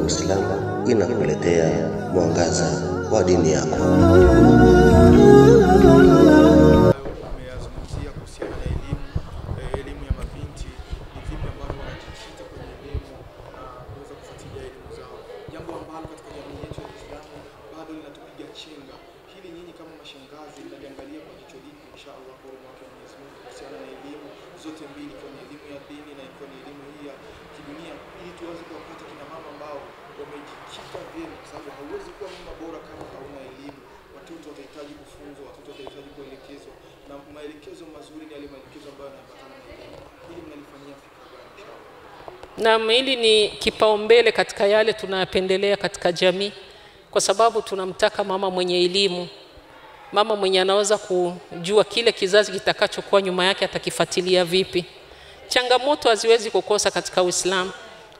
Uislamu inakuletea mwangaza wa dini yako. Ameyazungumzia kuhusiana na elimu ya mabinti, ni vipi ambavyo wanajikita kwenye elimu na kuweza kufuatilia elimu zao, jambo ambalo katika jamii yetu ya Kiislamu bado linatupiga chenga. Hili nyinyi kama mashangazi mnaliangalia kwa jicho lipi, inshallah, kwa mwaka wa Mwenyezi Mungu, kuhusiana na elimu zote mbili, kwa elimu ya dini na kwa elimu hii ya kidunia, ili tuweze kuwapata kina mama ambao wamejikita vyema, kwa sababu hauwezi kuwa mama bora kama hauna elimu. Watoto watahitaji kufunzwa, watoto watahitaji kuelekezwa, na maelekezo mazuri ni yale maelekezo ambayo yanapatana na elimu. Hili mnalifanyia fikra gani inshallah? Naam, hili ni kipaumbele katika yale tunayapendelea katika jamii, kwa sababu tunamtaka mama mwenye elimu, mama mwenye anaweza kujua kile kizazi kitakachokuwa nyuma yake atakifuatilia vipi. Changamoto haziwezi kukosa katika Uislamu,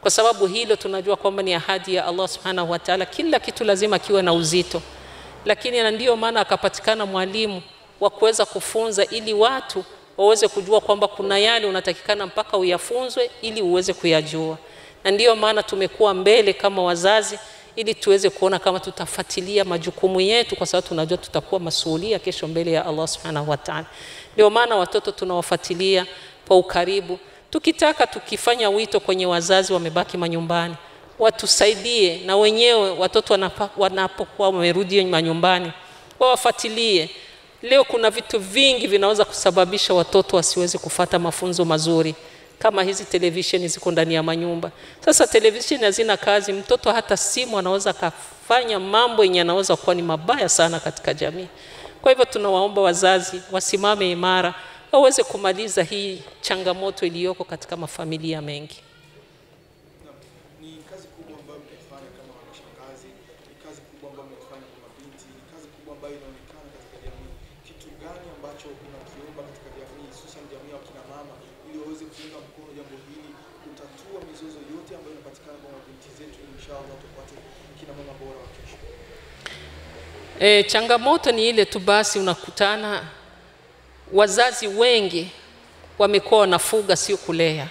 kwa sababu hilo tunajua kwamba ni ahadi ya Allah Subhanahu wa Ta'ala, kila kitu lazima kiwe na uzito. Lakini ndio maana akapatikana mwalimu wa kuweza kufunza, ili watu waweze kujua kwamba kuna yale unatakikana mpaka uyafunzwe ili uweze kuyajua. Na ndio maana tumekuwa mbele kama wazazi, ili tuweze kuona kama tutafuatilia majukumu yetu, kwa sababu tunajua tutakuwa masuhulia kesho mbele ya Allah Subhanahu wa Ta'ala. Ndio maana watoto tunawafuatilia kwa ukaribu, tukitaka tukifanya wito kwenye wazazi wamebaki manyumbani, watusaidie na wenyewe watoto wanapokuwa wamerudi manyumbani wawafuatilie. Leo kuna vitu vingi vinaweza kusababisha watoto wasiweze kufuata mafunzo mazuri, kama hizi televisheni ziko ndani ya manyumba. Sasa televisheni hazina kazi, mtoto hata simu anaweza kufanya mambo yenye yanaweza kuwa ni mabaya sana katika jamii. Kwa hivyo tunawaomba wazazi wasimame imara, waweze kumaliza hii changamoto iliyoko katika mafamilia mengi. Ni kazi kubwa ambayo mnaifanya kama wanashangazi, ni kazi kubwa ambayo mnaifanya kwa mabinti, ni kazi kubwa ambayo inaonekana katika jamii. Kitu gani ambacho unakiomba katika jamii, hususan jamii ya kina mama, ili waweze kuunga mkono jambo hili, kutatua mizozo yote ambayo inapatikana kwa mabinti zetu, inshallah tupate kina mama bora wa kesho? Changamoto ni ile tu basi, unakutana wazazi wengi wamekuwa wanafuga sio kulea.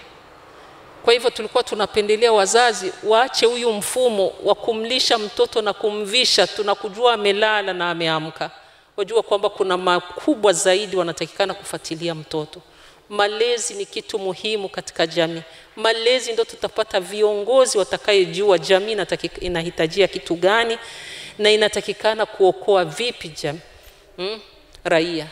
Kwa hivyo tulikuwa tunapendelea wazazi waache huyu mfumo wa kumlisha mtoto na kumvisha, tunakujua amelala na ameamka. Wajua kwamba kuna makubwa zaidi wanatakikana kufuatilia mtoto. Malezi ni kitu muhimu katika jamii. Malezi ndio tutapata viongozi watakayejua jamii inahitajia kitu gani na inatakikana kuokoa vipi jamii, raia.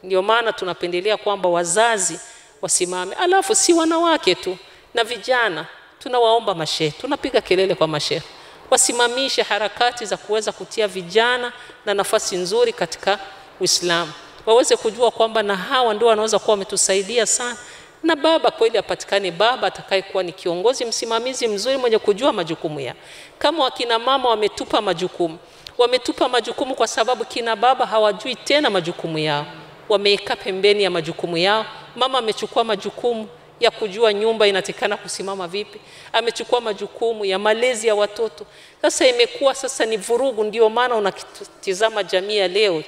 Ndio maana tunapendelea kwamba wazazi wasimame, alafu si wanawake tu na vijana. Tunawaomba mashehe, tunapiga kelele kwa mashehe wasimamishe harakati za kuweza kutia vijana na nafasi nzuri katika Uislamu, waweze kujua kwamba na hawa ndio wanaweza kuwa wametusaidia sana. Na baba kweli apatikane baba atakayekuwa ni kiongozi msimamizi mzuri mwenye kujua majukumu yao. Kama wakina mama wametupa majukumu kwa sababu kina baba hawajui tena majukumu yao, wameika pembeni ya majukumu yao. Mama amechukua majukumu ya kujua nyumba inatikana kusimama vipi, amechukua majukumu ya malezi ya watoto. Sasa imekuwa sasa ni vurugu. Ndio maana unakitizama jamii ya leo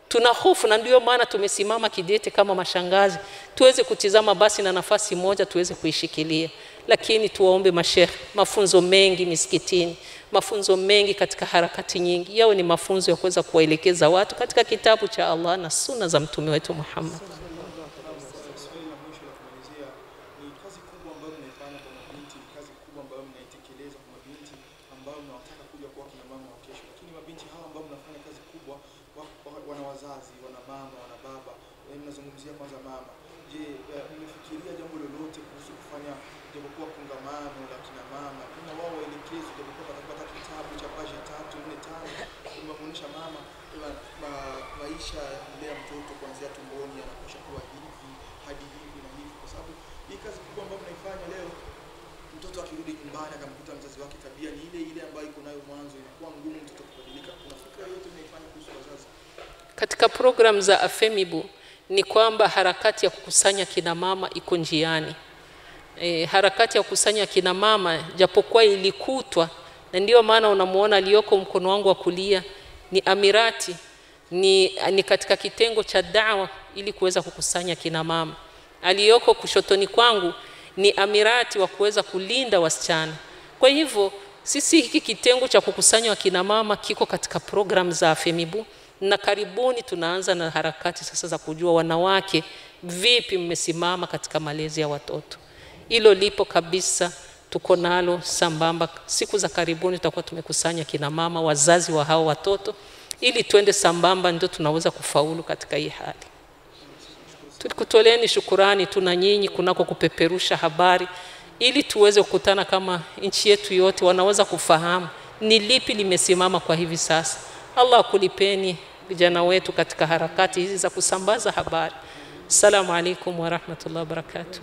tuna hofu, na ndio maana tumesimama kidete kama mashangazi, tuweze kutizama basi na nafasi moja tuweze kuishikilia. Lakini tuwaombe mashehe, mafunzo mengi misikitini, mafunzo mengi katika harakati nyingi, yawe ni mafunzo ya kuweza kuwaelekeza watu katika kitabu cha Allah na sunna za mtume wetu Muhammad. Wana wazazi, wana mama, wana baba. Mnazungumzia kwanza mama. Je, mmefikiria jambo lolote kuhusu kufanya japokuwa kongamano la kina mama, kuna wao waelekezwe, japokuwa watapata kitabu cha paji 3, 4, 5 kumwonyesha mama maisha ya kulea mtoto kuanzia tumboni anaposha kuwa hivi hadi hivi na hivi, kwa sababu hii kazi kubwa ambayo mnaifanya leo, mtoto akirudi nyumbani akamkuta mzazi wake tabia ni ile ile ambayo iko nayo mwanzo, inakuwa ngumu mtoto kubadilika. Kuna fikra yote mnaifanya kuhusu wazazi? Katika program za Afemibu ni kwamba harakati ya kukusanya kina mama iko njiani. Harakati ya kukusanya kina mama japokuwa ilikutwa, na ndio maana unamuona aliyoko mkono wangu wa kulia ni Amirati, ni katika kitengo cha da'wa ili kuweza kukusanya kina mama. Aliyoko kushotoni kwangu ni Amirati wa kuweza kulinda wasichana. Kwa hivyo Sisi hiki kitengo cha kukusanya wakina mama kiko katika program za FEMIBU, na karibuni tunaanza na harakati sasa za kujua wanawake vipi mmesimama katika malezi ya watoto. Hilo lipo kabisa, tuko nalo sambamba. Siku za karibuni tutakuwa tumekusanya kina mama wazazi wa hao watoto, ili tuende sambamba, ndio tunaweza kufaulu katika hii hali. Tulikutoleeni shukurani tuna nyinyi kunako kupeperusha habari, ili tuweze kukutana kama nchi yetu yote wanaweza kufahamu ni lipi limesimama kwa hivi sasa. Allah akulipeni vijana wetu katika harakati hizi za kusambaza habari. Assalamu alaikum wa rahmatullahi wa barakatuh.